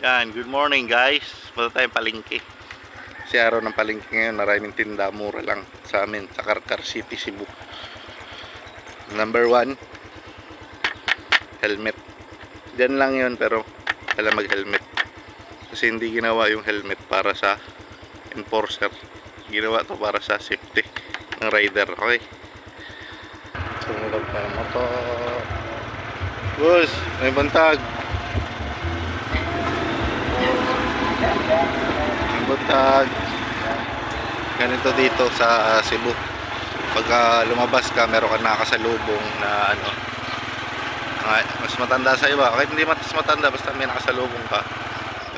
Yan, good morning guys. Punta tayong palengke. Kasi araw ng palengke ngayon, maraming tinda, mura lang sa amin sa Carcar City, Cebu. Number 1, helmet. Diyan lang yun pero kailangan mag-helmet. Kasi hindi ginawa yung helmet para sa enforcer. Ginawa to para sa safety ng rider. Okay. Sumulog tayo motor. Boss, may bantag. Buntag. Ganito dito sa Cebu. Pagka lumabas ka, meron ka nakasalubong na ano, mas matanda sa iba. Kahit hindi mas matanda, basta may nakasalubong ka.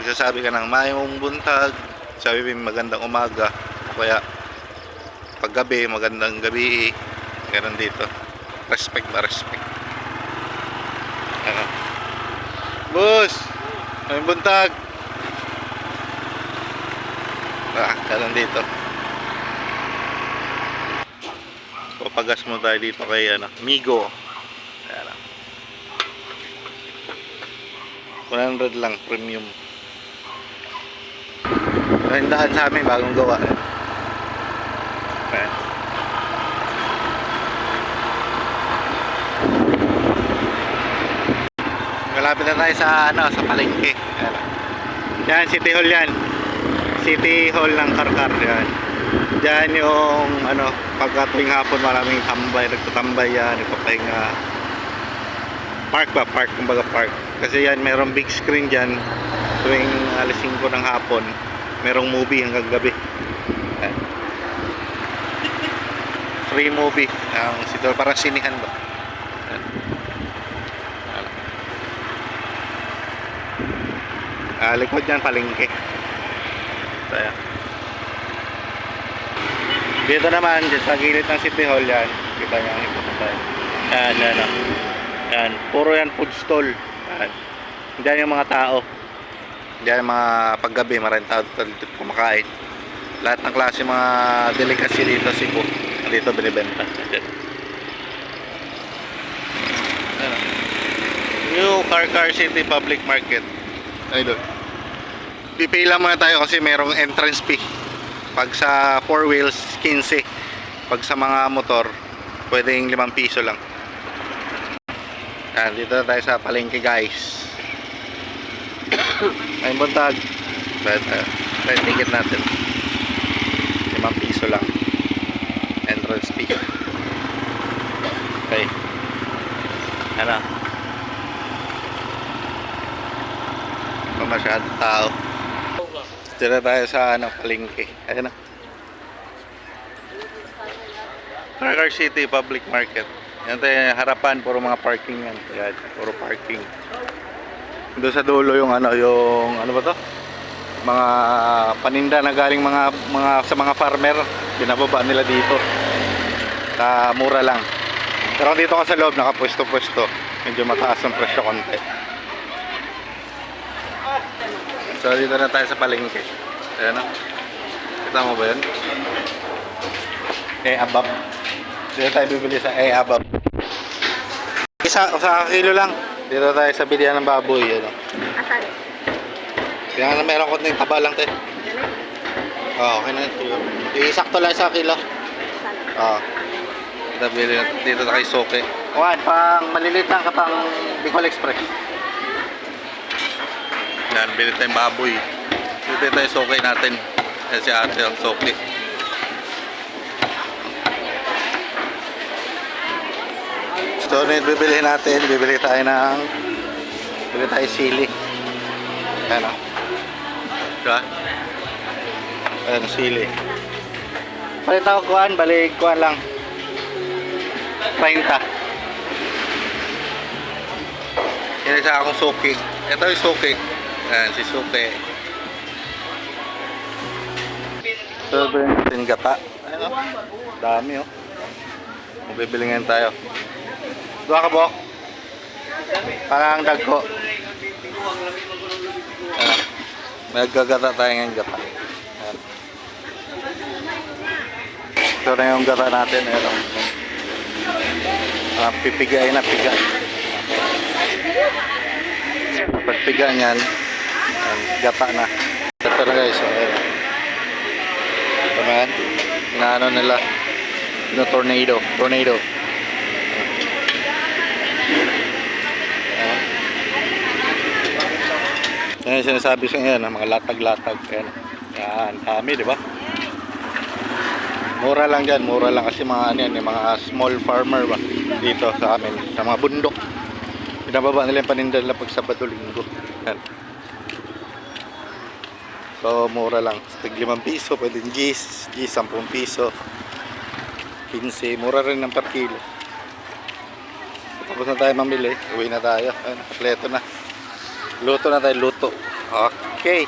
Magsasabi ka ng mayong buntag, sabi mo magandang umaga, o kaya paggabi, magandang gabi. Ganun dito. Respect ba? Respect. Ano? Boss, may buntag. Ganun dito. Papagas mo tayo dito kay Migo. Ayan, 100 lang premium. Yung daan sa amin bagong gawa. Ayan. Malapit na tayo sa sa palengke. Ayan. Yan, City Hall yan. City Hall ng Carcar yan. Diyan yung pagka tuwing hapon maraming tambay, nagtatambay yan, nagpapahinga. Park ba? Park, kumbaga park. Kasi yan, mayroong big screen dyan. Tuwing alas 5 ng hapon, mayroong movie hanggang gabi. Yan. Free movie. Ang City Hall, parang sinihan ba? Yan. Likod yan, palengke. Ayan. Dito naman, dyan sa gilid ng City Hall yan. Kita nyo ang ipapatay. Yan, yan. Yan, puro yan food stall. Yan. Diyan yung mga tao. Diyan yung mga paggabi, maraming tao dito kumakain. Lahat ng klase mga delicacy dito, Cebu. Dito binibenta. Diyan. New Carcar City Public Market. Ay doon. Pipila muna tayo kasi merong entrance fee. Pag sa 4 wheels 15, pag sa mga motor pwedeng 5 piso lang. Yan, dito na tayo sa palengke guys. Ay buntag. Pwede ticket natin 5 piso lang entrance fee. Okay, ano, masyadong tao. Dito tayo sa palengke. Ayan na. Carcar City Public Market. Yan tayo harapan, puro mga parking yan. Ayan, puro parking. Doon sa dulo yung yung ano ba to? Mga paninda na galing sa mga farmer, binababa nila dito. Mura lang. Pero dito ka sa loob, nakapwesto-pwesto. Medyo mataas ang presyo konti. So dito na tayo sa palengke. Ayan o. Kita mo ba yun? Abab. Dito tayo bibili sa abab. Sa kilo lang. Dito tayo sa bilihan ng baboy. Ayan o. Asal? Kaya nga meron ko ng taba lang tayo. Okay na ito. Isakto lang sa kilo. Dito na kay Soke. Juan, pang malilit lang kapang Bicol Express. Yan, bili tayong baboy. Dito tayo Soke natin. Yan si ate ang Soke. So, bibili natin. Bibili tayo sili. Yan o. Diba? Ayan, sili. Palit ako kuhan. Balik kuhan lang. 30. Yan isa akong Soke. Ito yung Soke. Ayan, si Soke. So, yung gata. Ayan o. Dami o. Bibili ngayon tayo. Dua ka, Bok? Parang dagko. Ayan. May gagata tayo ngayon gata. Ayan. Ito na yung gata natin. Ayan o. Pipigay na piga. Pagpiga niyan, Ayan, gata na. Ito na guys. So, ayan. Ito na yan. Inaano nila. Tornado. Tornado. Ayan. Yan yung sinasabi sa ngayon, mga latag-latag. Ayan. Yan, dami, di ba? Mura lang dyan, mura lang kasi mga ano yan, yung mga small farmer ba dito sa amin, sa mga bundok. Pinababa nila yung paninda nila pag Sabado Linggo. Yan. So mura lang, tig 5 piso, pwedeng G's, 10 piso, 15, mura rin ng per kilo. Tapos na tayo mamili, uwi na tayo. Ayun, kompleto na. Luto na tayo, luto. Okay.